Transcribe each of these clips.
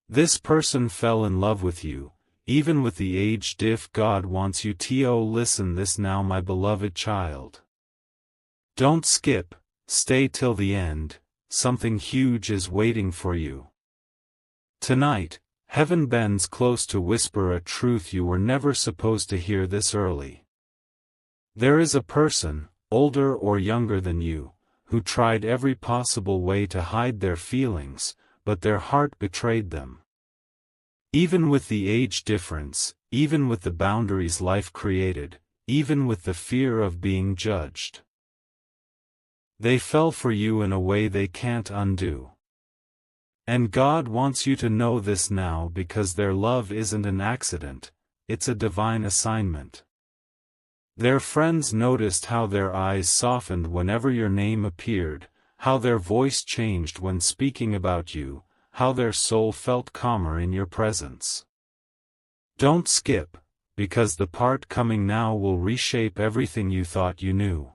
This person fell in love with you, even with the age diff. God wants you to listen this now, my beloved child. Don't skip, stay till the end, something huge is waiting for you. Tonight, heaven bends close to whisper a truth you were never supposed to hear this early. There is a person, older or younger than you, who tried every possible way to hide their feelings, but their heart betrayed them. Even with the age difference, even with the boundaries life created, even with the fear of being judged, they fell for you in a way they can't undo. And God wants you to know this now, because their love isn't an accident, it's a divine assignment. Their friends noticed how their eyes softened whenever your name appeared, how their voice changed when speaking about you, how their soul felt calmer in your presence. Don't skip, because the part coming now will reshape everything you thought you knew.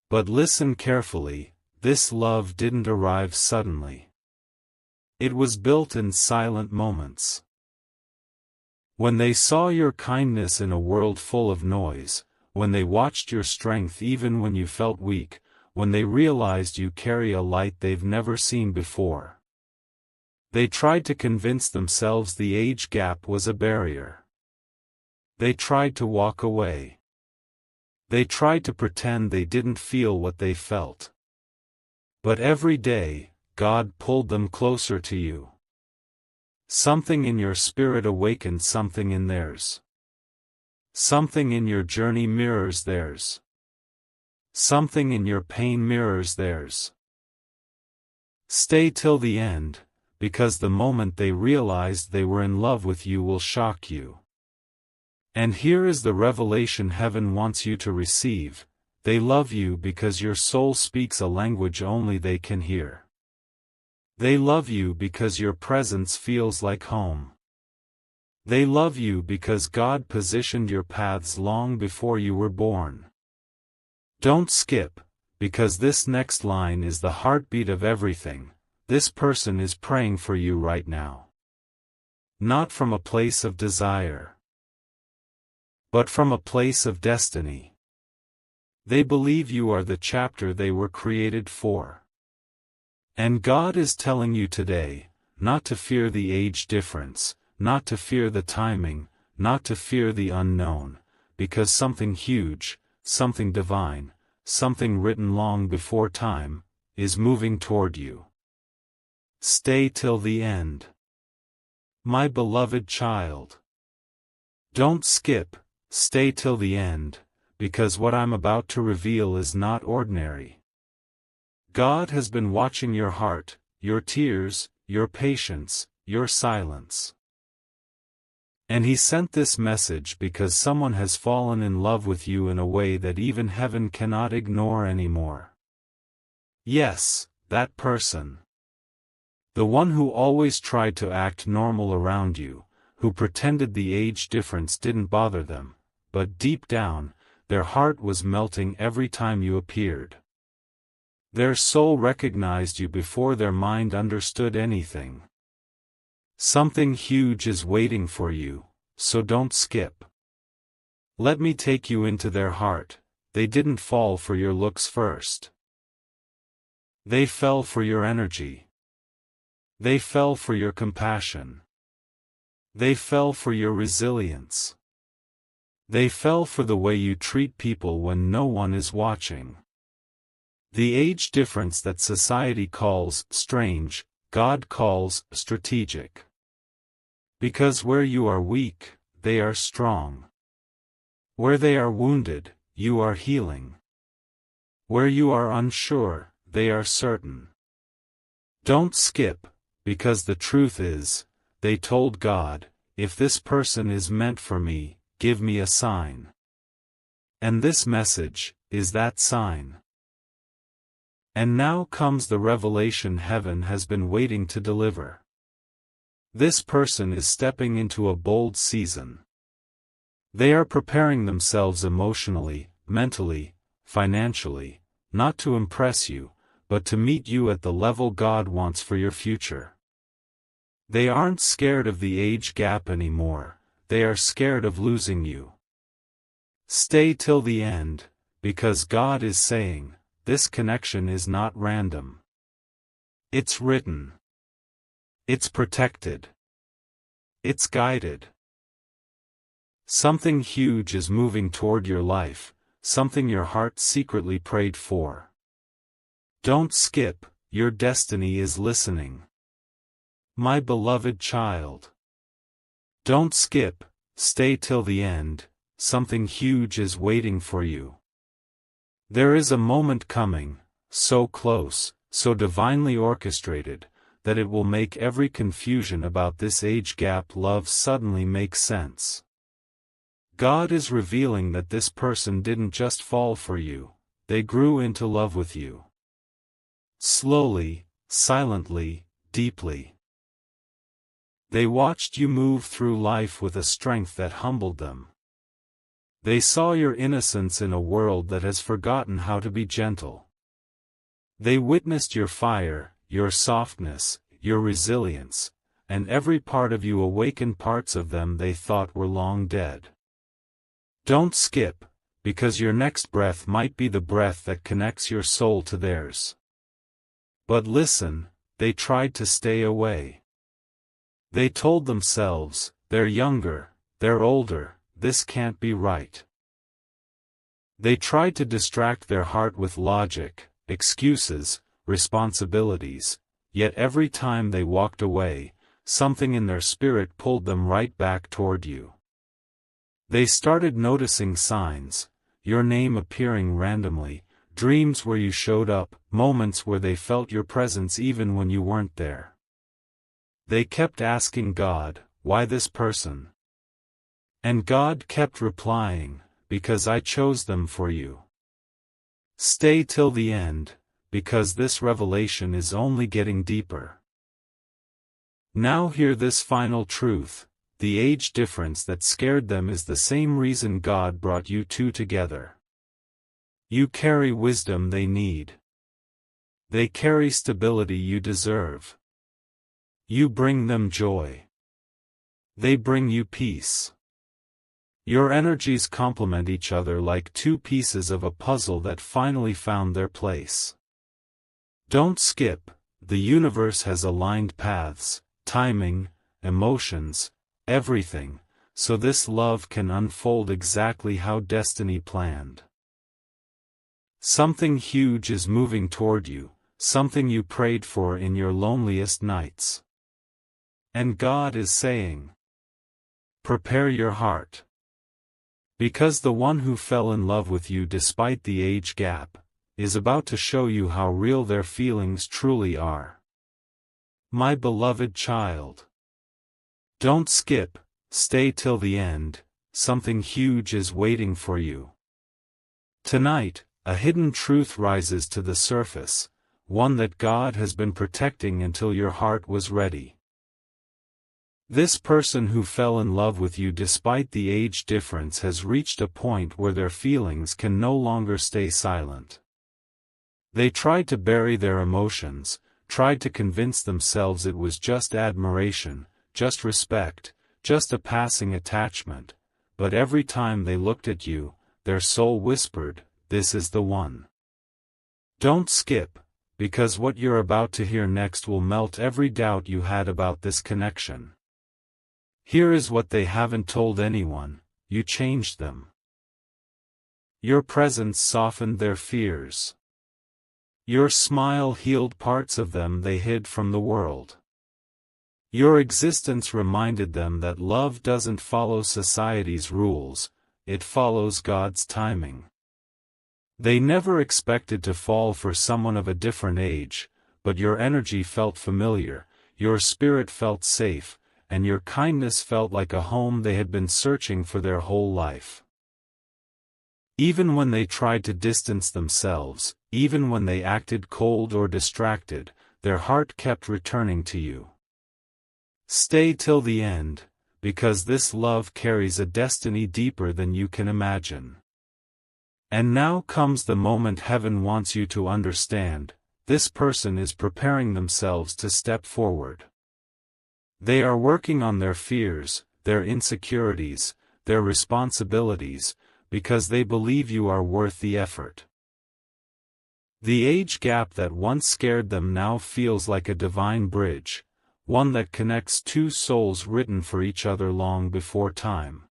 But listen carefully, this love didn't arrive suddenly. It was built in silent moments. When they saw your kindness in a world full of noise, when they watched your strength even when you felt weak, when they realized you carry a light they've never seen before. They tried to convince themselves the age gap was a barrier. They tried to walk away. They tried to pretend they didn't feel what they felt. But every day, God pulled them closer to you. Something in your spirit awakened something in theirs. Something in your journey mirrors theirs. Something in your pain mirrors theirs. Stay till the end, because the moment they realized they were in love with you will shock you. And here is the revelation heaven wants you to receive: they love you because your soul speaks a language only they can hear. They love you because your presence feels like home. They love you because God positioned your paths long before you were born. Don't skip, because this next line is the heartbeat of everything. This person is praying for you right now. Not from a place of desire, but from a place of destiny. They believe you are the chapter they were created for. And God is telling you today, not to fear the age difference, not to fear the timing, not to fear the unknown, because something huge, something divine, something written long before time, is moving toward you. Stay till the end. My beloved child. Don't skip, stay till the end, because what I'm about to reveal is not ordinary. God has been watching your heart, your tears, your patience, your silence. And He sent this message because someone has fallen in love with you in a way that even heaven cannot ignore anymore. Yes, that person. The one who always tried to act normal around you, who pretended the age difference didn't bother them, but deep down, their heart was melting every time you appeared. Their soul recognized you before their mind understood anything. Something huge is waiting for you, so don't skip. Let me take you into their heart. They didn't fall for your looks first. They fell for your energy. They fell for your compassion. They fell for your resilience. They fell for the way you treat people when no one is watching. The age difference that society calls strange, God calls strategic. Because where you are weak, they are strong. Where they are wounded, you are healing. Where you are unsure, they are certain. Don't skip, because the truth is, they told God, if this person is meant for me, give me a sign. And this message is that sign. And now comes the revelation heaven has been waiting to deliver. This person is stepping into a bold season. They are preparing themselves emotionally, mentally, financially, not to impress you, but to meet you at the level God wants for your future. They aren't scared of the age gap anymore, they are scared of losing you. Stay till the end, because God is saying, this connection is not random. It's written. It's protected. It's guided. Something huge is moving toward your life, something your heart secretly prayed for. Don't skip, your destiny is listening. My beloved child. Don't skip, stay till the end, something huge is waiting for you. There is a moment coming, so close, so divinely orchestrated, that it will make every confusion about this age gap love suddenly make sense. God is revealing that this person didn't just fall for you, they grew into love with you. Slowly, silently, deeply. They watched you move through life with a strength that humbled them. They saw your innocence in a world that has forgotten how to be gentle. They witnessed your fire, your softness, your resilience, and every part of you awakened parts of them they thought were long dead. Don't skip, because your next breath might be the breath that connects your soul to theirs. But listen, they tried to stay away. They told themselves, they're younger, they're older, this can't be right. They tried to distract their heart with logic, excuses, responsibilities, yet every time they walked away, something in their spirit pulled them right back toward you. They started noticing signs, your name appearing randomly, dreams where you showed up, moments where they felt your presence even when you weren't there. They kept asking God, why this person? And God kept replying, because I chose them for you. Stay till the end, because this revelation is only getting deeper. Now hear this final truth, the age difference that scared them is the same reason God brought you two together. You carry wisdom they need. They carry stability you deserve. You bring them joy. They bring you peace. Your energies complement each other like two pieces of a puzzle that finally found their place. Don't skip, the universe has aligned paths, timing, emotions, everything, so this love can unfold exactly how destiny planned. Something huge is moving toward you, something you prayed for in your loneliest nights. And God is saying, prepare your heart. Because the one who fell in love with you despite the age gap, is about to show you how real their feelings truly are. My beloved child. Don't skip, stay till the end, something huge is waiting for you. Tonight, a hidden truth rises to the surface, one that God has been protecting until your heart was ready. This person who fell in love with you despite the age difference has reached a point where their feelings can no longer stay silent. They tried to bury their emotions, tried to convince themselves it was just admiration, just respect, just a passing attachment, but every time they looked at you, their soul whispered, this is the one. Don't skip, because what you're about to hear next will melt every doubt you had about this connection. Here is what they haven't told anyone, you changed them. Your presence softened their fears. Your smile healed parts of them they hid from the world. Your existence reminded them that love doesn't follow society's rules, it follows God's timing. They never expected to fall for someone of a different age, but your energy felt familiar, your spirit felt safe, and your kindness felt like a home they had been searching for their whole life. Even when they tried to distance themselves, even when they acted cold or distracted, their heart kept returning to you. Stay till the end, because this love carries a destiny deeper than you can imagine. And now comes the moment heaven wants you to understand, this person is preparing themselves to step forward. They are working on their fears, their insecurities, their responsibilities, because they believe you are worth the effort. The age gap that once scared them now feels like a divine bridge, one that connects two souls written for each other long before time.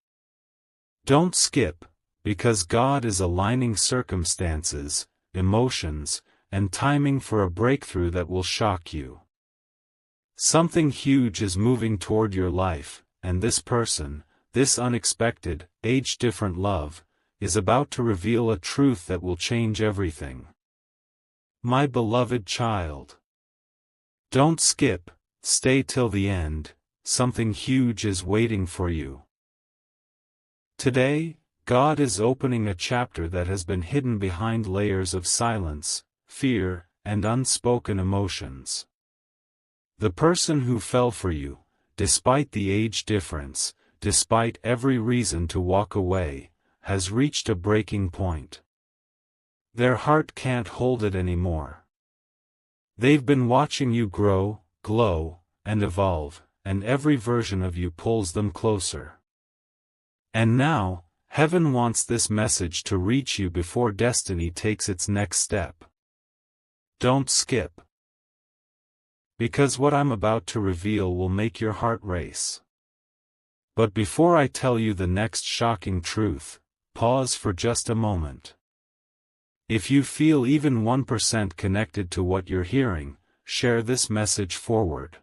Don't skip, because God is aligning circumstances, emotions, and timing for a breakthrough that will shock you. Something huge is moving toward your life, and this person, this unexpected, age-different love, is about to reveal a truth that will change everything. My beloved child. Don't skip, stay till the end, something huge is waiting for you. Today, God is opening a chapter that has been hidden behind layers of silence, fear, and unspoken emotions. The person who fell for you, despite the age difference, despite every reason to walk away, has reached a breaking point. Their heart can't hold it anymore. They've been watching you grow, glow, and evolve, and every version of you pulls them closer. And now, heaven wants this message to reach you before destiny takes its next step. Don't skip. Because what I'm about to reveal will make your heart race. But before I tell you the next shocking truth, pause for just a moment. If you feel even 1% connected to what you're hearing, share this message forward.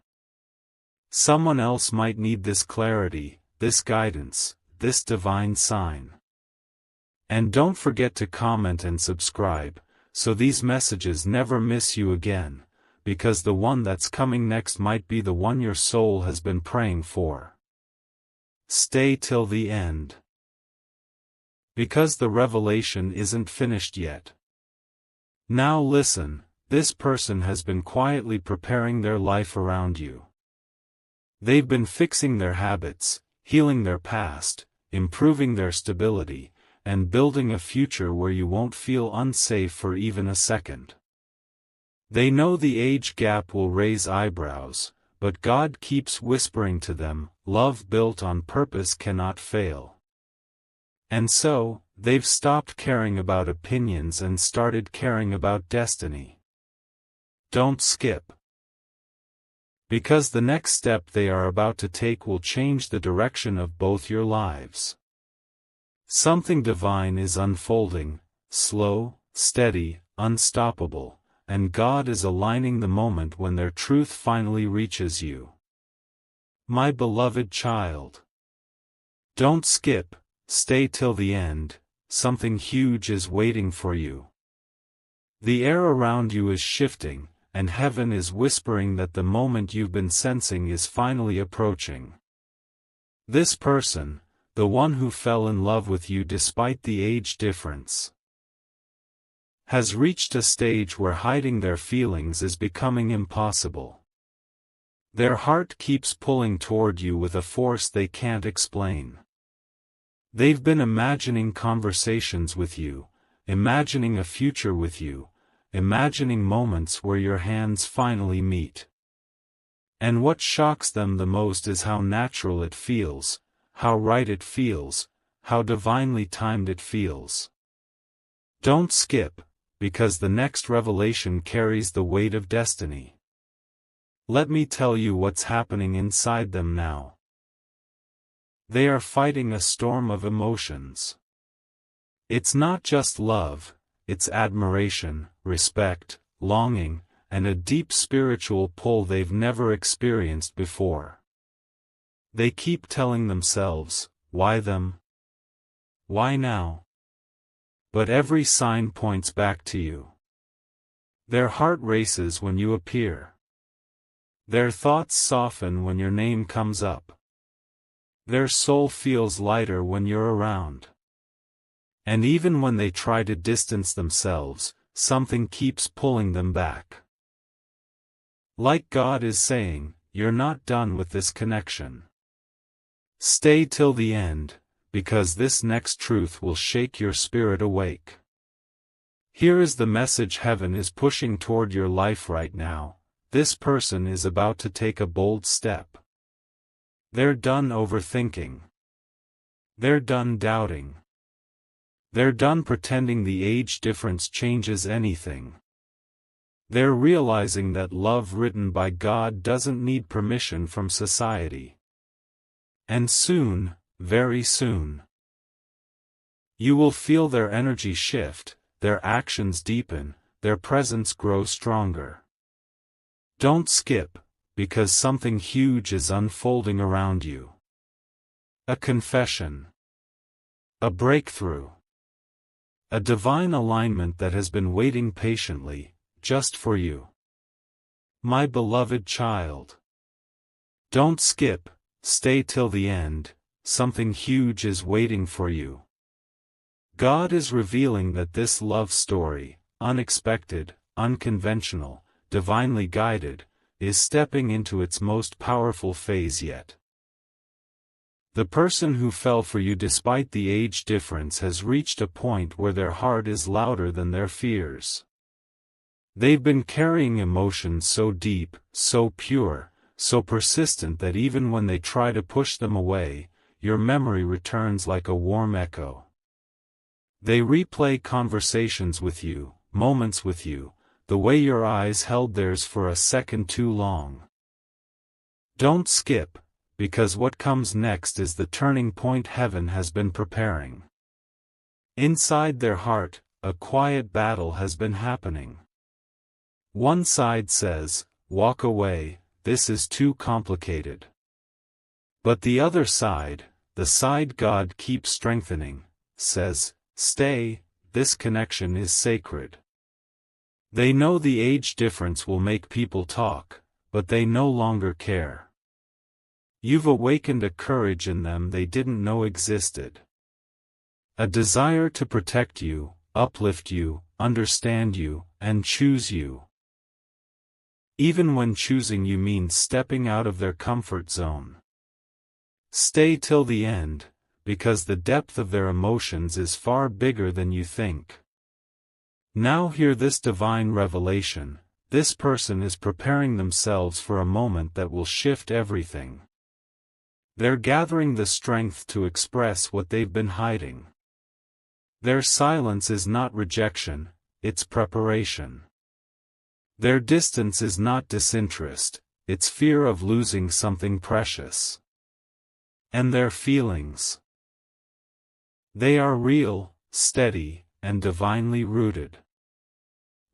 Someone else might need this clarity, this guidance, this divine sign. And don't forget to comment and subscribe, so these messages never miss you again, because the one that's coming next might be the one your soul has been praying for. Stay till the end. Because the revelation isn't finished yet. Now listen, this person has been quietly preparing their life around you. They've been fixing their habits, healing their past, improving their stability, and building a future where you won't feel unsafe for even a second. They know the age gap will raise eyebrows, but God keeps whispering to them, love built on purpose cannot fail. And so, they've stopped caring about opinions and started caring about destiny. Don't skip. Because the next step they are about to take will change the direction of both your lives. Something divine is unfolding, slow, steady, unstoppable, and God is aligning the moment when their truth finally reaches you. My beloved child. Don't skip, stay till the end, something huge is waiting for you. The air around you is shifting, and heaven is whispering that the moment you've been sensing is finally approaching. This person, the one who fell in love with you despite the age difference, has reached a stage where hiding their feelings is becoming impossible. Their heart keeps pulling toward you with a force they can't explain. They've been imagining conversations with you, imagining a future with you, imagining moments where your hands finally meet. And what shocks them the most is how natural it feels, how right it feels, how divinely timed it feels. Don't skip, because the next revelation carries the weight of destiny. Let me tell you what's happening inside them now. They are fighting a storm of emotions. It's not just love, it's admiration, respect, longing, and a deep spiritual pull they've never experienced before. They keep telling themselves, why them? Why now? But every sign points back to you. Their heart races when you appear. Their thoughts soften when your name comes up. Their soul feels lighter when you're around. And even when they try to distance themselves, something keeps pulling them back. Like God is saying, you're not done with this connection. Stay till the end, because this next truth will shake your spirit awake. Here is the message heaven is pushing toward your life right now. This person is about to take a bold step. They're done overthinking. They're done doubting. They're done pretending the age difference changes anything. They're realizing that love written by God doesn't need permission from society. And soon, very soon, you will feel their energy shift, their actions deepen, their presence grow stronger. Don't skip, because something huge is unfolding around you. A confession. A breakthrough. A divine alignment that has been waiting patiently, just for you. My beloved child. Don't skip, stay till the end, something huge is waiting for you. God is revealing that this love story, unexpected, unconventional, divinely guided, is stepping into its most powerful phase yet. The person who fell for you despite the age difference has reached a point where their heart is louder than their fears. They've been carrying emotions so deep, so pure, so persistent that even when they try to push them away, your memory returns like a warm echo. They replay conversations with you, moments with you, the way your eyes held theirs for a second too long. Don't skip, because what comes next is the turning point heaven has been preparing. Inside their heart, a quiet battle has been happening. One side says, "Walk away, this is too complicated." But the other side, the side God keeps strengthening, says, "Stay, this connection is sacred." They know the age difference will make people talk, but they no longer care. You've awakened a courage in them they didn't know existed. A desire to protect you, uplift you, understand you, and choose you. Even when choosing you means stepping out of their comfort zone. Stay till the end, because the depth of their emotions is far bigger than you think. Now hear this divine revelation: this person is preparing themselves for a moment that will shift everything. They're gathering the strength to express what they've been hiding. Their silence is not rejection, it's preparation. Their distance is not disinterest, it's fear of losing something precious. And their feelings, they are real, steady, and divinely rooted.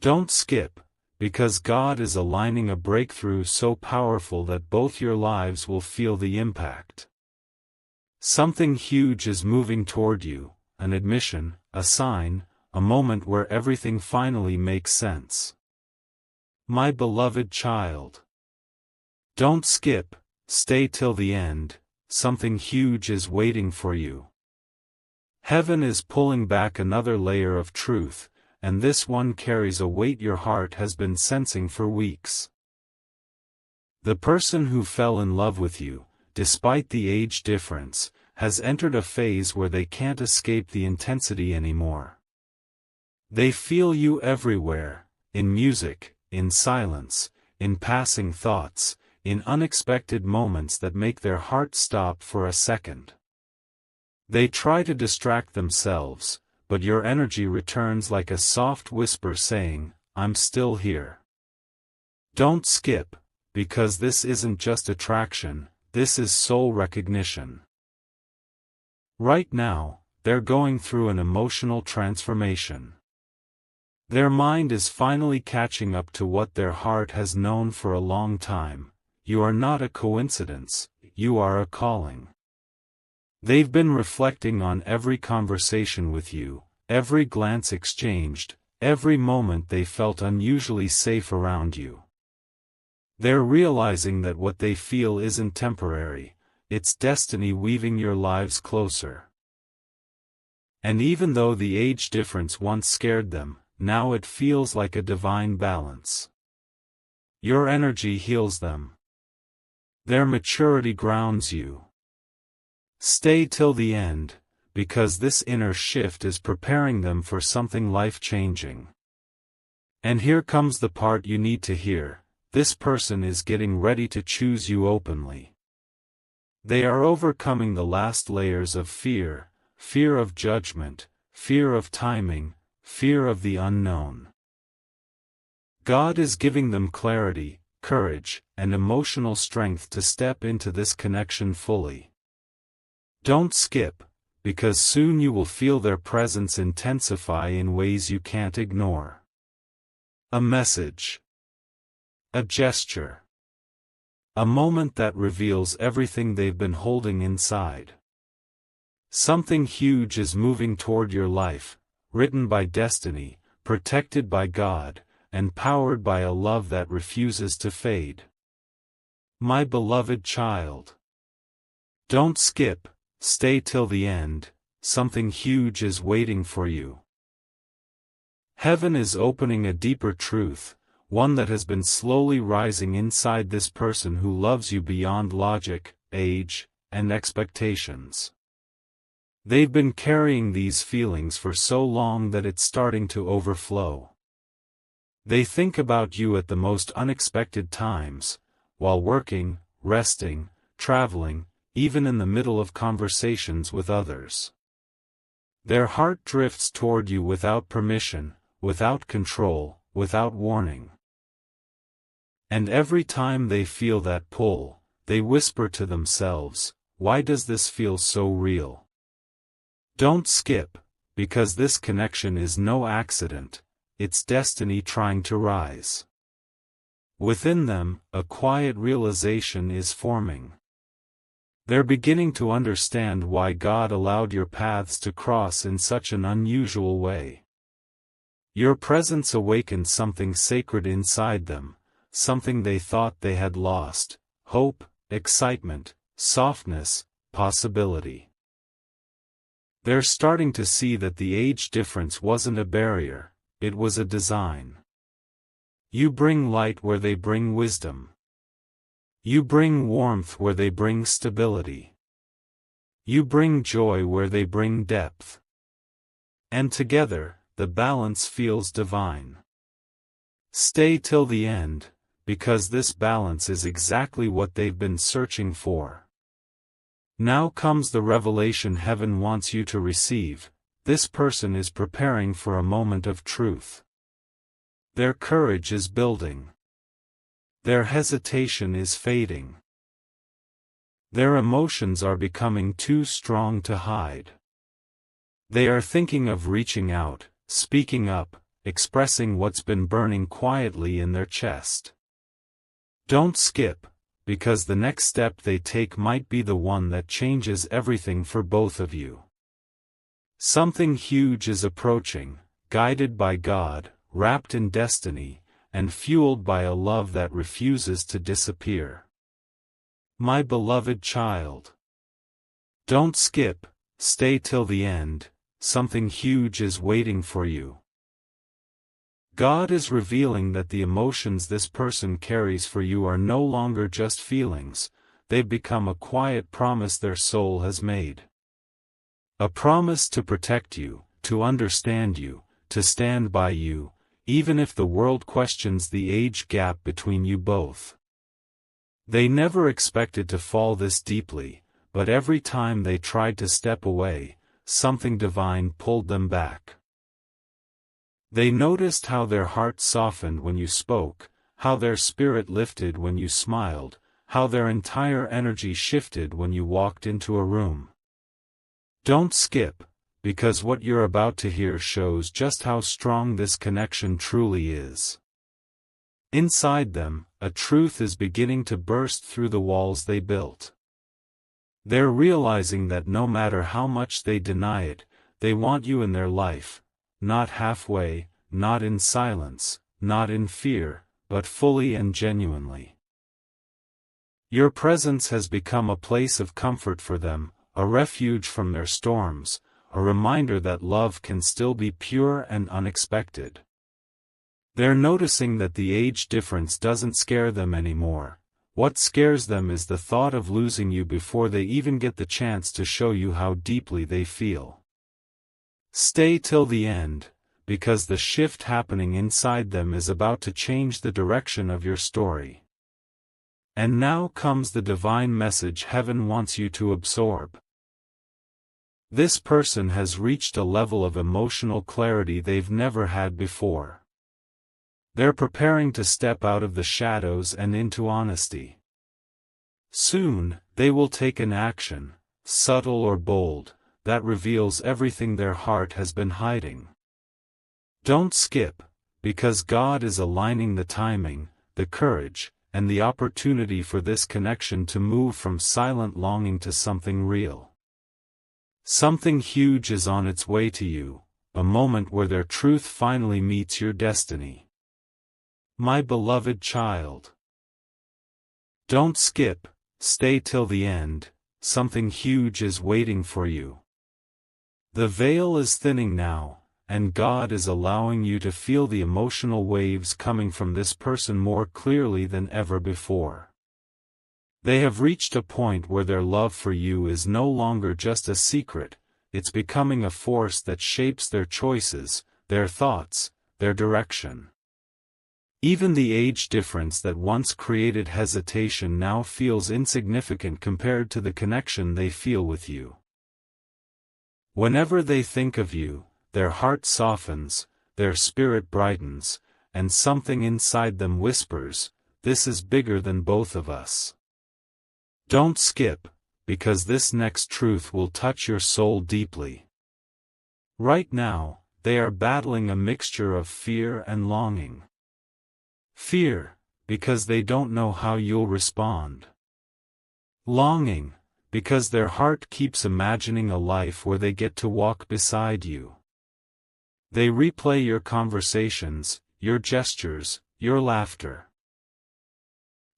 Don't skip, because God is aligning a breakthrough so powerful that both your lives will feel the impact. Something huge is moving toward you, an admission, a sign, a moment where everything finally makes sense. My beloved child. Don't skip, stay till the end, something huge is waiting for you. Heaven is pulling back another layer of truth, and this one carries a weight your heart has been sensing for weeks. The person who fell in love with you, despite the age difference, has entered a phase where they can't escape the intensity anymore. They feel you everywhere, in music, in silence, in passing thoughts, in unexpected moments that make their heart stop for a second. They try to distract themselves, but your energy returns like a soft whisper saying, "I'm still here." Don't skip, because this isn't just attraction, this is soul recognition. Right now, they're going through an emotional transformation. Their mind is finally catching up to what their heart has known for a long time: you are not a coincidence, you are a calling. They've been reflecting on every conversation with you, every glance exchanged, every moment they felt unusually safe around you. They're realizing that what they feel isn't temporary, it's destiny weaving your lives closer. And even though the age difference once scared them, now it feels like a divine balance. Your energy heals them. Their maturity grounds you. Stay till the end, because this inner shift is preparing them for something life-changing. And here comes the part you need to hear: this person is getting ready to choose you openly. They are overcoming the last layers of fear, fear of judgment, fear of timing, fear of the unknown. God is giving them clarity, courage, and emotional strength to step into this connection fully. Don't skip, because soon you will feel their presence intensify in ways you can't ignore. A message. A gesture. A moment that reveals everything they've been holding inside. Something huge is moving toward your life, written by destiny, protected by God, and powered by a love that refuses to fade. My beloved child. Don't skip, stay till the end, something huge is waiting for you. Heaven is opening a deeper truth, one that has been slowly rising inside this person who loves you beyond logic, age, and expectations. They've been carrying these feelings for so long that it's starting to overflow. They think about you at the most unexpected times, while working, resting, traveling, even in the middle of conversations with others. Their heart drifts toward you without permission, without control, without warning. And every time they feel that pull, they whisper to themselves, "Why does this feel so real?" Don't skip, because this connection is no accident, it's destiny trying to rise. Within them, a quiet realization is forming. They're beginning to understand why God allowed your paths to cross in such an unusual way. Your presence awakened something sacred inside them, something they thought they had lost: hope, excitement, softness, possibility. They're starting to see that the age difference wasn't a barrier, it was a design. You bring light where they bring wisdom. You bring warmth where they bring stability. You bring joy where they bring depth. And together, the balance feels divine. Stay till the end, because this balance is exactly what they've been searching for. Now comes the revelation heaven wants you to receive. This person is preparing for a moment of truth. Their courage is building. Their hesitation is fading. Their emotions are becoming too strong to hide. They are thinking of reaching out, speaking up, expressing what's been burning quietly in their chest. Don't skip, because the next step they take might be the one that changes everything for both of you. Something huge is approaching, guided by God, wrapped in destiny, and fueled by a love that refuses to disappear. My beloved child. Don't skip, stay till the end, something huge is waiting for you. God is revealing that the emotions this person carries for you are no longer just feelings, they've become a quiet promise their soul has made. A promise to protect you, to understand you, to stand by you, even if the world questions the age gap between you both. They never expected to fall this deeply, but every time they tried to step away, something divine pulled them back. They noticed how their heart softened when you spoke, how their spirit lifted when you smiled, how their entire energy shifted when you walked into a room. Don't skip, because what you're about to hear shows just how strong this connection truly is. Inside them, a truth is beginning to burst through the walls they built. They're realizing that no matter how much they deny it, they want you in their life. Not halfway, not in silence, not in fear, but fully and genuinely. Your presence has become a place of comfort for them, a refuge from their storms, a reminder that love can still be pure and unexpected. They're noticing that the age difference doesn't scare them anymore. What scares them is the thought of losing you before they even get the chance to show you how deeply they feel. Stay till the end, because the shift happening inside them is about to change the direction of your story. And now comes the divine message heaven wants you to absorb. This person has reached a level of emotional clarity they've never had before. They're preparing to step out of the shadows and into honesty. Soon, they will take an action, subtle or bold, that reveals everything their heart has been hiding. Don't skip, because God is aligning the timing, the courage, and the opportunity for this connection to move from silent longing to something real. Something huge is on its way to you, a moment where their truth finally meets your destiny. My beloved child. Don't skip, stay till the end, something huge is waiting for you. The veil is thinning now, and God is allowing you to feel the emotional waves coming from this person more clearly than ever before. They have reached a point where their love for you is no longer just a secret, it's becoming a force that shapes their choices, their thoughts, their direction. Even the age difference that once created hesitation now feels insignificant compared to the connection they feel with you. Whenever they think of you, their heart softens, their spirit brightens, and something inside them whispers, "This is bigger than both of us." Don't skip, because this next truth will touch your soul deeply. Right now, they are battling a mixture of fear and longing. Fear, because they don't know how you'll respond. Longing, because their heart keeps imagining a life where they get to walk beside you. They replay your conversations, your gestures, your laughter.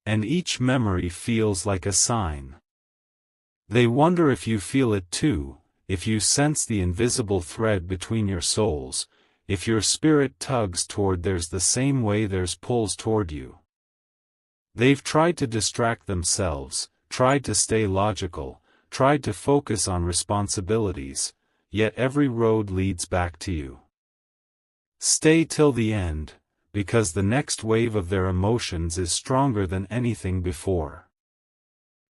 And each memory feels like a sign. They wonder if you feel it too, if you sense the invisible thread between your souls, if your spirit tugs toward theirs the same way theirs pulls toward you. They've tried to distract themselves, tried to stay logical, tried to focus on responsibilities, yet every road leads back to you. Stay till the end, because the next wave of their emotions is stronger than anything before.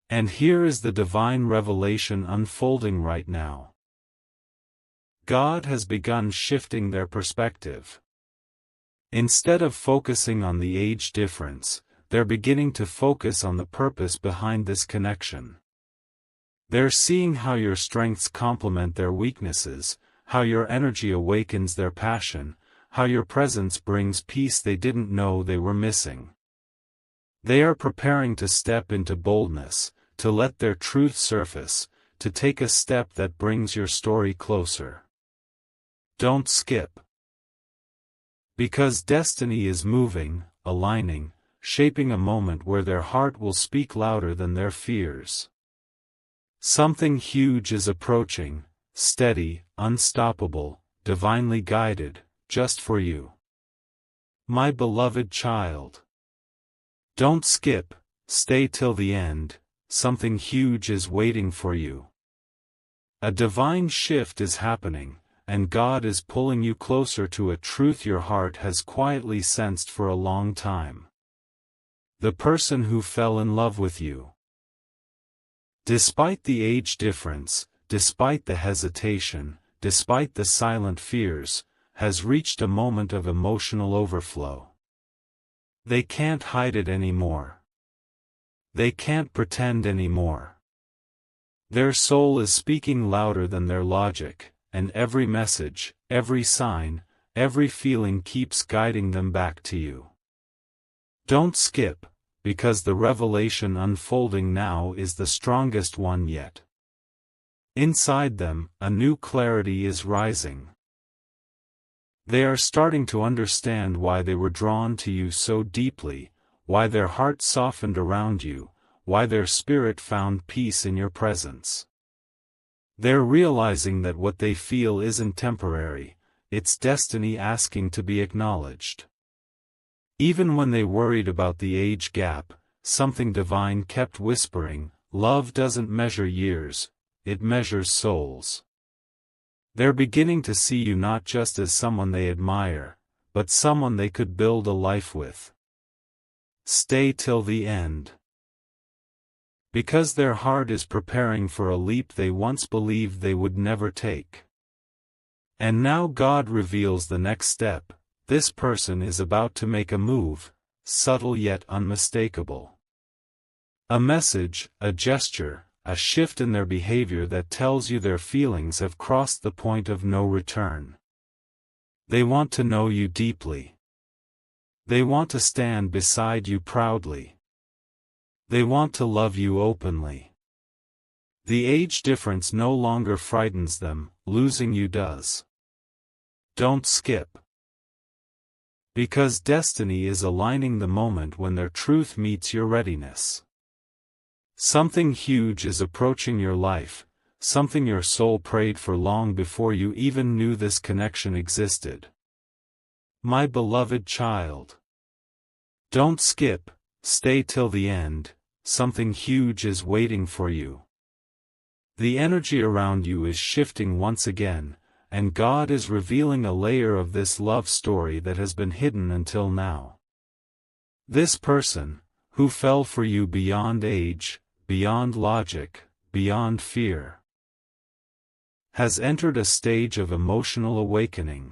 And here is the divine revelation unfolding right now. God has begun shifting their perspective. Instead of focusing on the age difference, they're beginning to focus on the purpose behind this connection. They're seeing how your strengths complement their weaknesses, how your energy awakens their passion, how your presence brings peace they didn't know they were missing. They are preparing to step into boldness, to let their truth surface, to take a step that brings your story closer. Don't skip. Because destiny is moving, aligning, shaping a moment where their heart will speak louder than their fears. Something huge is approaching, steady, unstoppable, divinely guided, just for you. My beloved child. Don't skip, stay till the end, something huge is waiting for you. A divine shift is happening, and God is pulling you closer to a truth your heart has quietly sensed for a long time. The person who fell in love with you. Despite the age difference, despite the hesitation, despite the silent fears, has reached a moment of emotional overflow. They can't hide it anymore. They can't pretend anymore. Their soul is speaking louder than their logic, and every message, every sign, every feeling keeps guiding them back to you. Don't skip, because the revelation unfolding now is the strongest one yet. Inside them, a new clarity is rising. They are starting to understand why they were drawn to you so deeply, why their heart softened around you, why their spirit found peace in your presence. They're realizing that what they feel isn't temporary, it's destiny asking to be acknowledged. Even when they worried about the age gap, something divine kept whispering, love doesn't measure years, it measures souls. They're beginning to see you not just as someone they admire, but someone they could build a life with. Stay till the end. Because their heart is preparing for a leap they once believed they would never take. And now God reveals the next step. This person is about to make a move, subtle yet unmistakable. A message, a gesture, a shift in their behavior that tells you their feelings have crossed the point of no return. They want to know you deeply. They want to stand beside you proudly. They want to love you openly. The age difference no longer frightens them, losing you does. Don't skip. Because destiny is aligning the moment when their truth meets your readiness. Something huge is approaching your life, something your soul prayed for long before you even knew this connection existed. My beloved child. Don't skip, stay till the end, something huge is waiting for you. The energy around you is shifting once again, and God is revealing a layer of this love story that has been hidden until now. This person, who fell for you beyond age, beyond logic, beyond fear, has entered a stage of emotional awakening.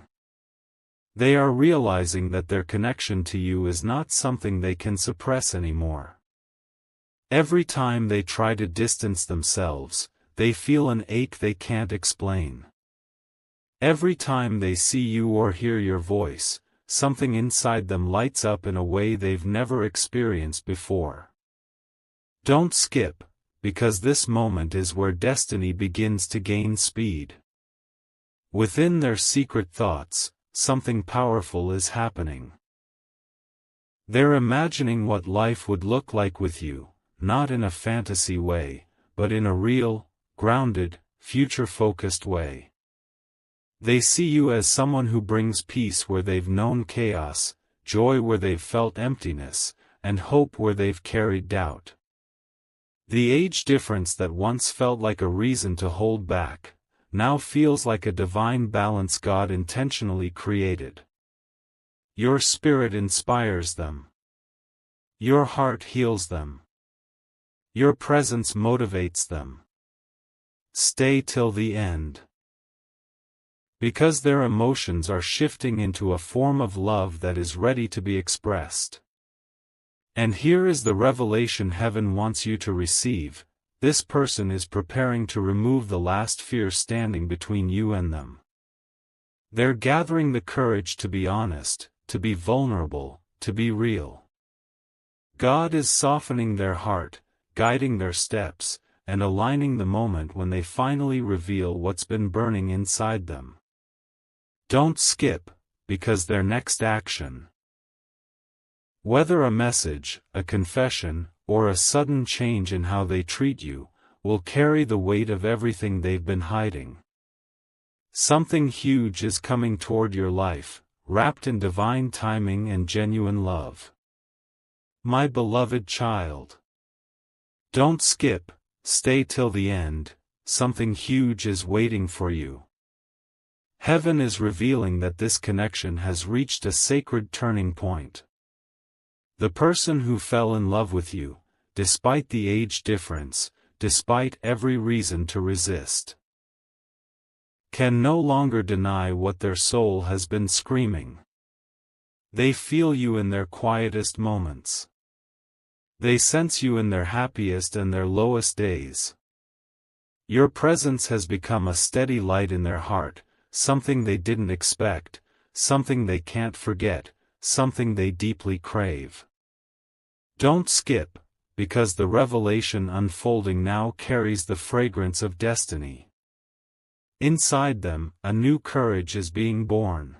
They are realizing that their connection to you is not something they can suppress anymore. Every time they try to distance themselves, they feel an ache they can't explain. Every time they see you or hear your voice, something inside them lights up in a way they've never experienced before. Don't skip, because this moment is where destiny begins to gain speed. Within their secret thoughts, something powerful is happening. They're imagining what life would look like with you, not in a fantasy way, but in a real, grounded, future-focused way. They see you as someone who brings peace where they've known chaos, joy where they've felt emptiness, and hope where they've carried doubt. The age difference that once felt like a reason to hold back, now feels like a divine balance God intentionally created. Your spirit inspires them. Your heart heals them. Your presence motivates them. Stay till the end. Because their emotions are shifting into a form of love that is ready to be expressed. And here is the revelation heaven wants you to receive: this person is preparing to remove the last fear standing between you and them. They're gathering the courage to be honest, to be vulnerable, to be real. God is softening their heart, guiding their steps, and aligning the moment when they finally reveal what's been burning inside them. Don't skip, because their next action, whether a message, a confession, or a sudden change in how they treat you, will carry the weight of everything they've been hiding. Something huge is coming toward your life, wrapped in divine timing and genuine love. My beloved child. Don't skip, stay till the end, something huge is waiting for you. Heaven is revealing that this connection has reached a sacred turning point. The person who fell in love with you, despite the age difference, despite every reason to resist, can no longer deny what their soul has been screaming. They feel you in their quietest moments. They sense you in their happiest and their lowest days. Your presence has become a steady light in their heart, something they didn't expect, something they can't forget, something they deeply crave. Don't skip, because the revelation unfolding now carries the fragrance of destiny. Inside them, a new courage is being born.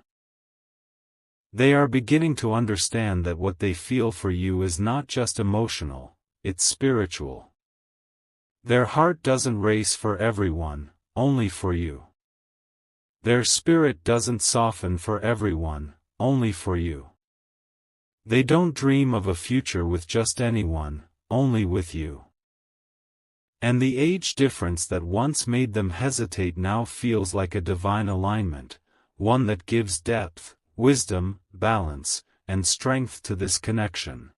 They are beginning to understand that what they feel for you is not just emotional, it's spiritual. Their heart doesn't race for everyone, only for you. Their spirit doesn't soften for everyone, only for you. They don't dream of a future with just anyone, only with you. And the age difference that once made them hesitate now feels like a divine alignment, one that gives depth, wisdom, balance, and strength to this connection.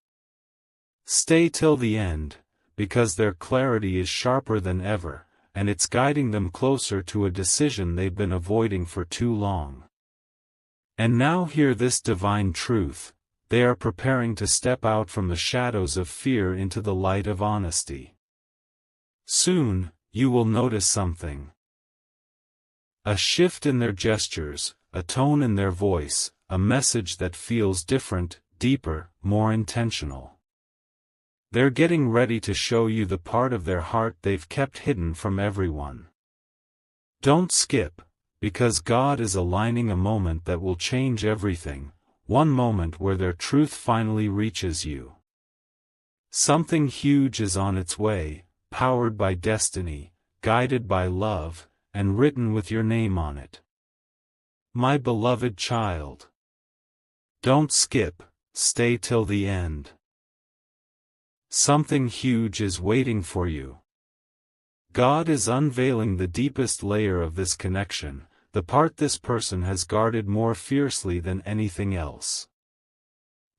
Stay till the end, because their clarity is sharper than ever, and it's guiding them closer to a decision they've been avoiding for too long. And now hear this divine truth: they are preparing to step out from the shadows of fear into the light of honesty. Soon, you will notice something. A shift in their gestures, a tone in their voice, a message that feels different, deeper, more intentional. They're getting ready to show you the part of their heart they've kept hidden from everyone. Don't skip, because God is aligning a moment that will change everything, one moment where their truth finally reaches you. Something huge is on its way, powered by destiny, guided by love, and written with your name on it. My beloved child. Don't skip, stay till the end. Something huge is waiting for you. God is unveiling the deepest layer of this connection, the part this person has guarded more fiercely than anything else.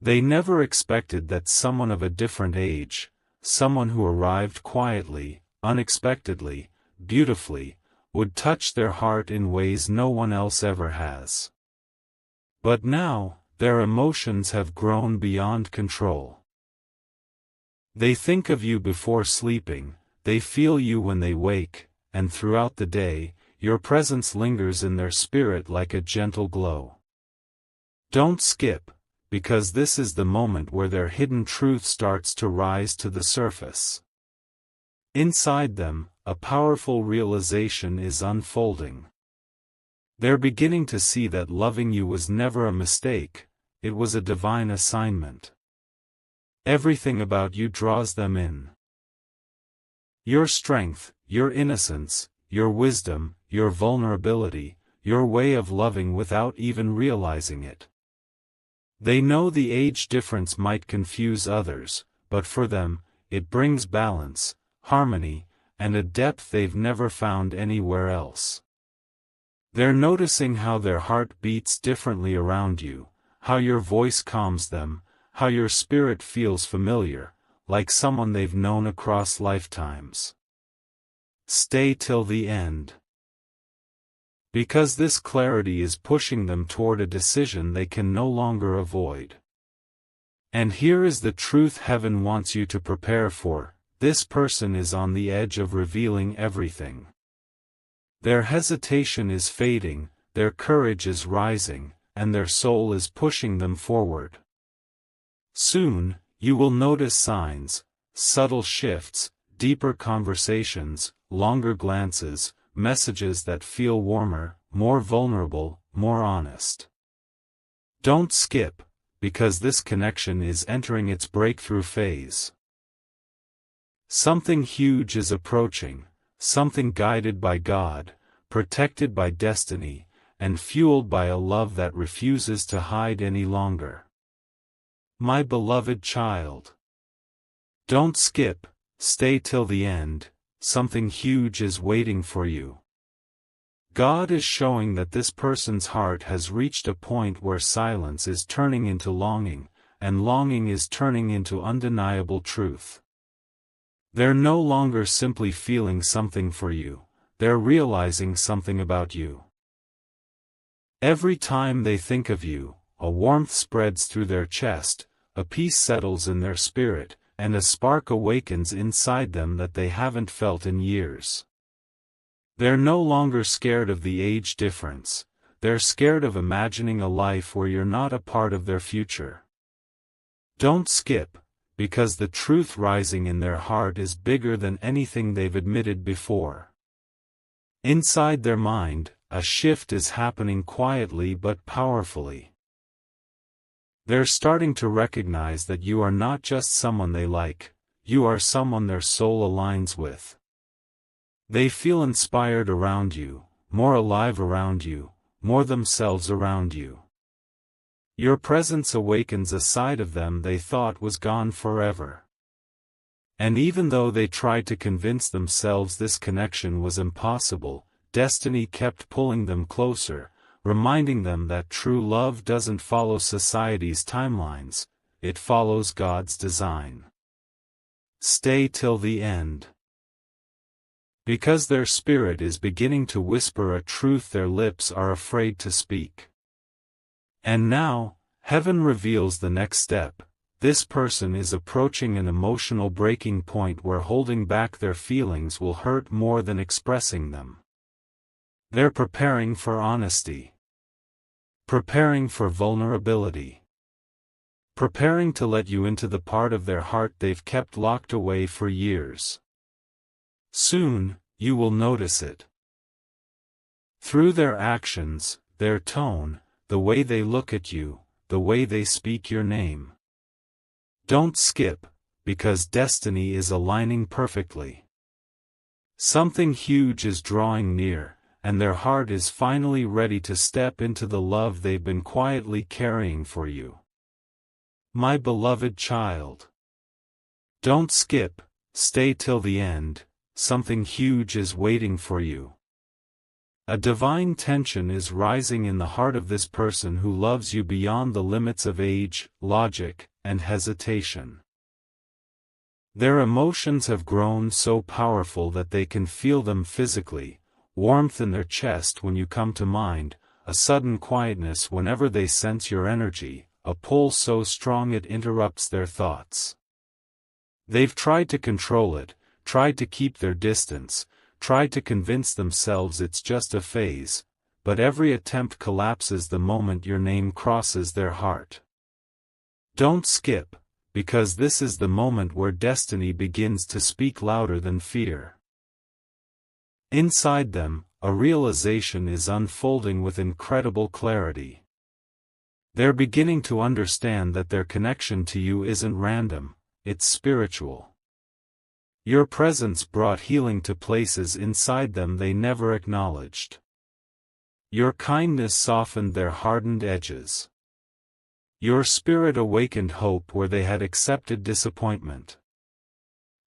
They never expected that someone of a different age, someone who arrived quietly, unexpectedly, beautifully, would touch their heart in ways no one else ever has. But now, their emotions have grown beyond control. They think of you before sleeping, they feel you when they wake, and throughout the day, your presence lingers in their spirit like a gentle glow. Don't skip, because this is the moment where their hidden truth starts to rise to the surface. Inside them, a powerful realization is unfolding. They're beginning to see that loving you was never a mistake, it was a divine assignment. Everything about you draws them in. Your strength, your innocence, your wisdom, your vulnerability, your way of loving without even realizing it. They know the age difference might confuse others, but for them, it brings balance, harmony, and a depth they've never found anywhere else. They're noticing how their heart beats differently around you, how your voice calms them, how your spirit feels familiar, like someone they've known across lifetimes. Stay till the end. Because this clarity is pushing them toward a decision they can no longer avoid. And here is the truth heaven wants you to prepare for: this person is on the edge of revealing everything. Their hesitation is fading, their courage is rising, and their soul is pushing them forward. Soon, you will notice signs, subtle shifts, deeper conversations, longer glances, messages that feel warmer, more vulnerable, more honest. Don't skip, because this connection is entering its breakthrough phase. Something huge is approaching, something guided by God, protected by destiny, and fueled by a love that refuses to hide any longer. My beloved child. Don't skip, stay till the end, something huge is waiting for you. God is showing that this person's heart has reached a point where silence is turning into longing, and longing is turning into undeniable truth. They're no longer simply feeling something for you, they're realizing something about you. Every time they think of you, a warmth spreads through their chest, a peace settles in their spirit, and a spark awakens inside them that they haven't felt in years. They're no longer scared of the age difference, they're scared of imagining a life where you're not a part of their future. Don't skip, because the truth rising in their heart is bigger than anything they've admitted before. Inside their mind, a shift is happening quietly but powerfully. They're starting to recognize that you are not just someone they like, you are someone their soul aligns with. They feel inspired around you, more alive around you, more themselves around you. Your presence awakens a side of them they thought was gone forever. And even though they tried to convince themselves this connection was impossible, destiny kept pulling them closer, reminding them that true love doesn't follow society's timelines, it follows God's design. stay till the end. Because their spirit is beginning to whisper a truth their lips are afraid to speak. And now, heaven reveals the next step. This person is approaching an emotional breaking point where holding back their feelings will hurt more than expressing them. They're preparing for honesty. Preparing for vulnerability. Preparing to let you into the part of their heart they've kept locked away for years. Soon, you will notice it. Through their actions, their tone, the way they look at you, the way they speak your name. Don't skip, because destiny is aligning perfectly. Something huge is drawing near, and their heart is finally ready to step into the love they've been quietly carrying for you. My beloved child. Don't skip, stay till the end, something huge is waiting for you. A divine tension is rising in the heart of this person who loves you beyond the limits of age, logic, and hesitation. Their emotions have grown so powerful that they can feel them physically, warmth in their chest when you come to mind, a sudden quietness whenever they sense your energy, a pull so strong it interrupts their thoughts. They've tried to control it, tried to keep their distance, tried to convince themselves it's just a phase, but every attempt collapses the moment your name crosses their heart. Don't skip, because this is the moment where destiny begins to speak louder than fear. Inside them, a realization is unfolding with incredible clarity. They're beginning to understand that their connection to you isn't random, it's spiritual. Your presence brought healing to places inside them they never acknowledged. Your kindness softened their hardened edges. Your spirit awakened hope where they had accepted disappointment.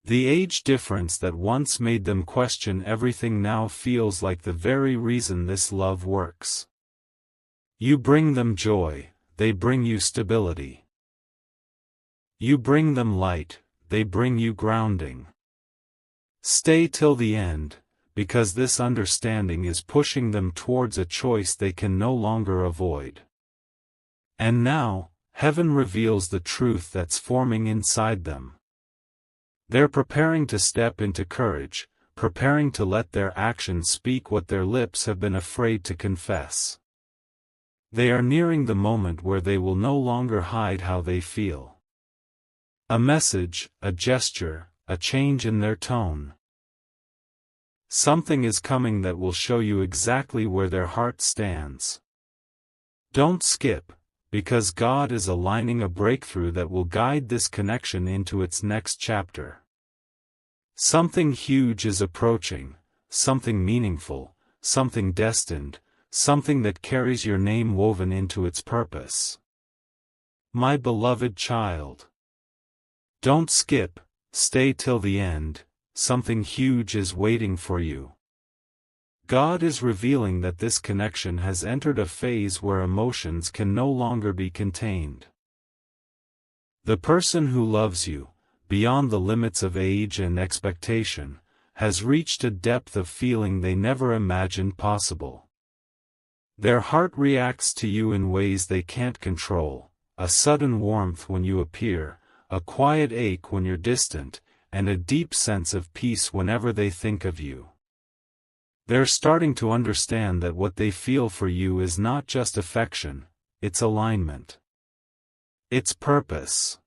The age difference that once made them question everything now feels like the very reason this love works. You bring them joy, they bring you stability. You bring them light, they bring you grounding. Stay till the end, because this understanding is pushing them towards a choice they can no longer avoid. And now, heaven reveals the truth that's forming inside them. They're preparing to step into courage, preparing to let their actions speak what their lips have been afraid to confess. They are nearing the moment where they will no longer hide how they feel. A message, a gesture, a change in their tone. Something is coming that will show you exactly where their heart stands. Don't skip, because God is aligning a breakthrough that will guide this connection into its next chapter. Something huge is approaching, something meaningful, something destined, something that carries your name woven into its purpose. My beloved child. Don't skip, stay till the end, something huge is waiting for you. God is revealing that this connection has entered a phase where emotions can no longer be contained. The person who loves you, beyond the limits of age and expectation, has reached a depth of feeling they never imagined possible. Their heart reacts to you in ways they can't control, a sudden warmth when you appear, a quiet ache when you're distant, and a deep sense of peace whenever they think of you. They're starting to understand that what they feel for you is not just affection, it's alignment. It's purpose.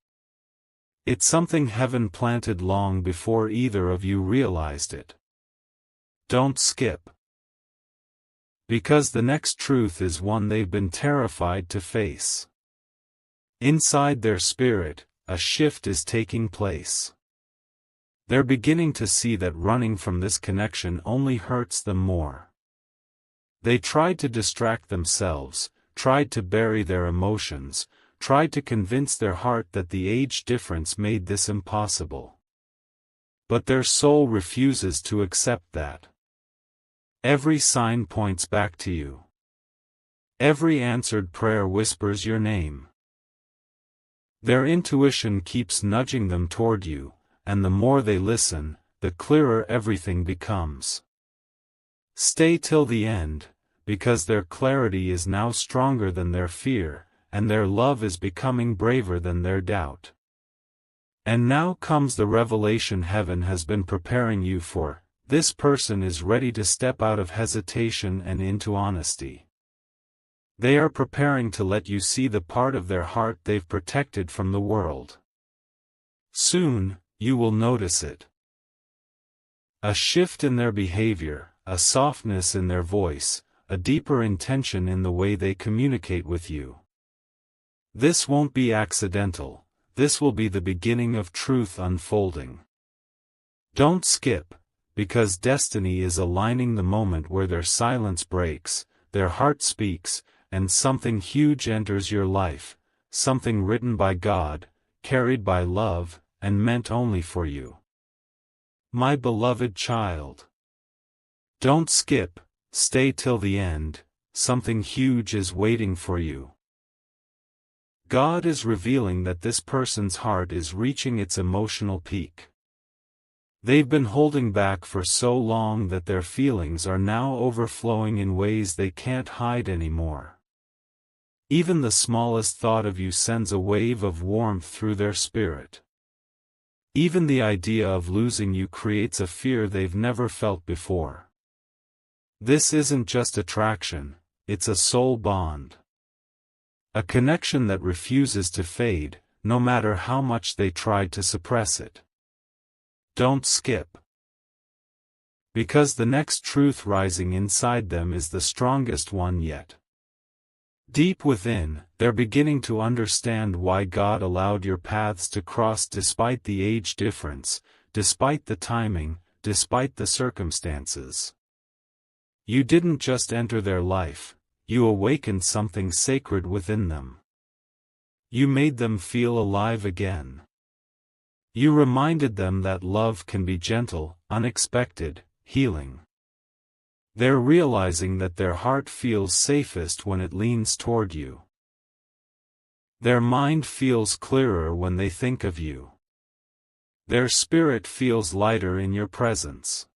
It's something heaven planted long before either of you realized it. Don't skip. Because the next truth is one they've been terrified to face. Inside their spirit, a shift is taking place. They're beginning to see that running from this connection only hurts them more. They tried to distract themselves, tried to bury their emotions, tried to convince their heart that the age difference made this impossible. But their soul refuses to accept that. Every sign points back to you. Every answered prayer whispers your name. Their intuition keeps nudging them toward you, and the more they listen, the clearer everything becomes. Stay till the end, because their clarity is now stronger than their fear, and their love is becoming braver than their doubt. And now comes the revelation heaven has been preparing you for. This person is ready to step out of hesitation and into honesty. They are preparing to let you see the part of their heart they've protected from the world. Soon, you will notice it. A shift in their behavior, a softness in their voice, a deeper intention in the way they communicate with you. This won't be accidental, this will be the beginning of truth unfolding. Don't skip, because destiny is aligning the moment where their silence breaks, their heart speaks, and something huge enters your life, something written by God, carried by love, and meant only for you. My beloved child. Don't skip, stay till the end, something huge is waiting for you. God is revealing that this person's heart is reaching its emotional peak. They've been holding back for so long that their feelings are now overflowing in ways they can't hide anymore. Even the smallest thought of you sends a wave of warmth through their spirit. Even the idea of losing you creates a fear they've never felt before. This isn't just attraction, it's a soul bond. A connection that refuses to fade, no matter how much they tried to suppress it. Don't skip. Because the next truth rising inside them is the strongest one yet. Deep within, they're beginning to understand why God allowed your paths to cross despite the age difference, despite the timing, despite the circumstances. You didn't just enter their life, you awakened something sacred within them. You made them feel alive again. You reminded them that love can be gentle, unexpected, healing. They're realizing that their heart feels safest when it leans toward you. Their mind feels clearer when they think of you. Their spirit feels lighter in your presence.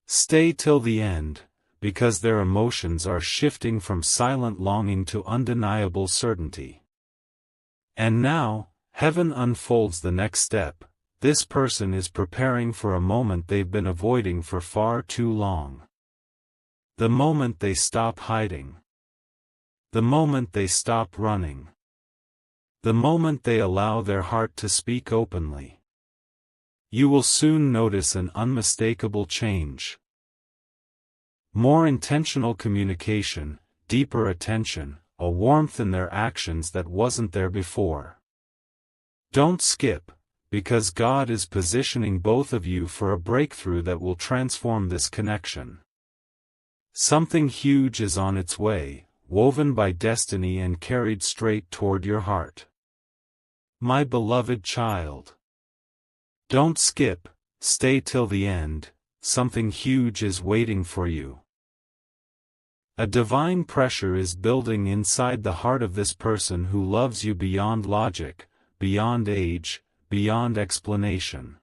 Stay till the end, because their emotions are shifting from silent longing to undeniable certainty. And now, heaven unfolds the next step. This person is preparing for a moment they've been avoiding for far too long. The moment they stop hiding. The moment they stop running. The moment they allow their heart to speak openly. You will soon notice an unmistakable change. More intentional communication, deeper attention, a warmth in their actions that wasn't there before. Don't skip, because God is positioning both of you for a breakthrough that will transform this connection. Something huge is on its way, woven by destiny and carried straight toward your heart. My beloved child. Don't skip, stay till the end, something huge is waiting for you. A divine pressure is building inside the heart of this person who loves you beyond logic, beyond age, beyond explanation.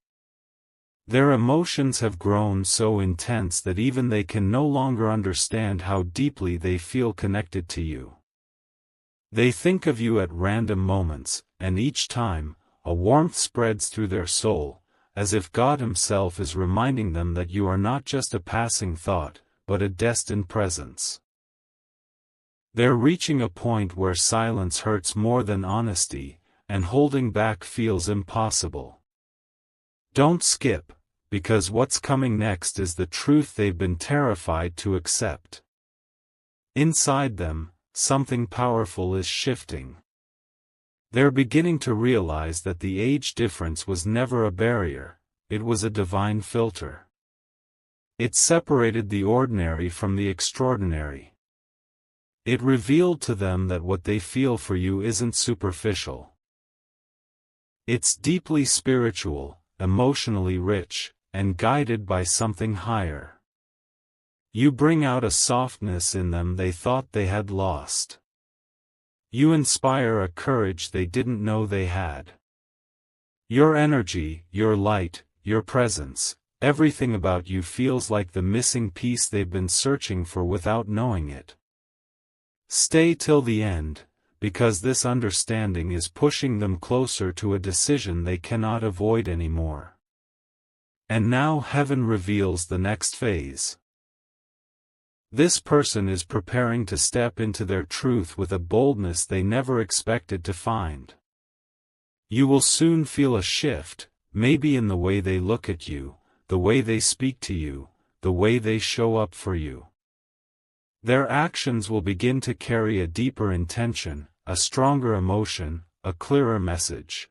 Their emotions have grown so intense that even they can no longer understand how deeply they feel connected to you. They think of you at random moments, and each time, a warmth spreads through their soul, as if God Himself is reminding them that you are not just a passing thought, but a destined presence. They're reaching a point where silence hurts more than honesty, and holding back feels impossible. Don't skip, because what's coming next is the truth they've been terrified to accept. Inside them, something powerful is shifting. They're beginning to realize that the age difference was never a barrier, it was a divine filter. It separated the ordinary from the extraordinary. It revealed to them that what they feel for you isn't superficial. It's deeply spiritual, emotionally rich, and guided by something higher. You bring out a softness in them they thought they had lost. You inspire a courage they didn't know they had. Your energy, your light, your presence, everything about you feels like the missing piece they've been searching for without knowing it. Stay till the end, because this understanding is pushing them closer to a decision they cannot avoid anymore. And now heaven reveals the next phase. This person is preparing to step into their truth with a boldness they never expected to find. You will soon feel a shift, maybe in the way they look at you, the way they speak to you, the way they show up for you. Their actions will begin to carry a deeper intention, a stronger emotion, a clearer message.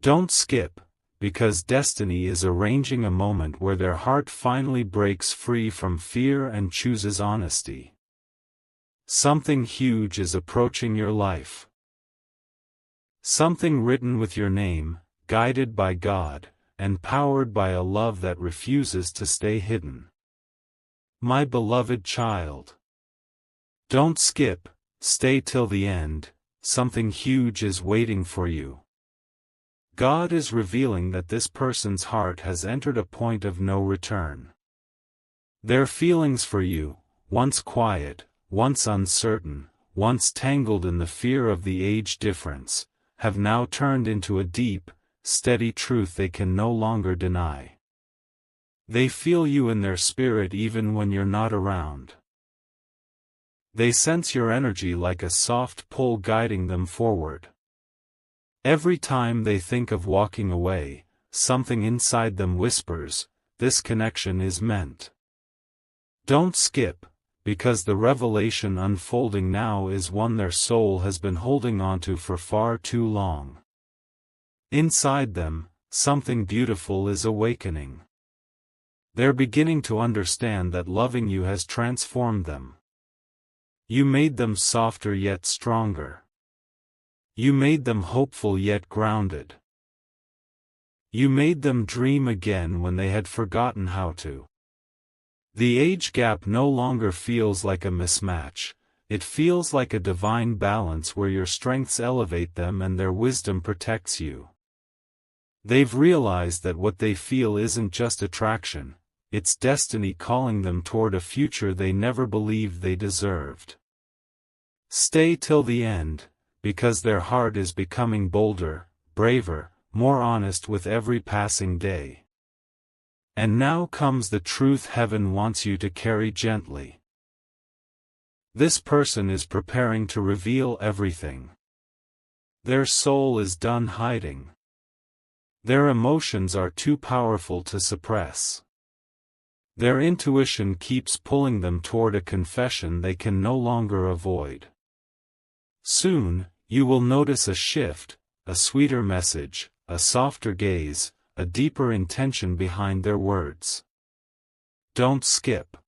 Don't skip, because destiny is arranging a moment where their heart finally breaks free from fear and chooses honesty. Something huge is approaching your life. Something written with your name, guided by God, and powered by a love that refuses to stay hidden. My beloved child. Don't skip, stay till the end, something huge is waiting for you. God is revealing that this person's heart has entered a point of no return. Their feelings for you, once quiet, once uncertain, once tangled in the fear of the age difference, have now turned into a deep, steady truth they can no longer deny. They feel you in their spirit even when you're not around. They sense your energy like a soft pull guiding them forward. Every time they think of walking away, something inside them whispers, this connection is meant. Don't skip, because the revelation unfolding now is one their soul has been holding onto for far too long. Inside them, something beautiful is awakening. They're beginning to understand that loving you has transformed them. You made them softer yet stronger. You made them hopeful yet grounded. You made them dream again when they had forgotten how to. The age gap no longer feels like a mismatch, it feels like a divine balance where your strengths elevate them and their wisdom protects you. They've realized that what they feel isn't just attraction, it's destiny calling them toward a future they never believed they deserved. Stay till the end, because their heart is becoming bolder, braver, more honest with every passing day. And now comes the truth heaven wants you to carry gently. This person is preparing to reveal everything. Their soul is done hiding. Their emotions are too powerful to suppress. Their intuition keeps pulling them toward a confession they can no longer avoid. Soon, you will notice a shift, a sweeter message, a softer gaze, a deeper intention behind their words. Don't skip.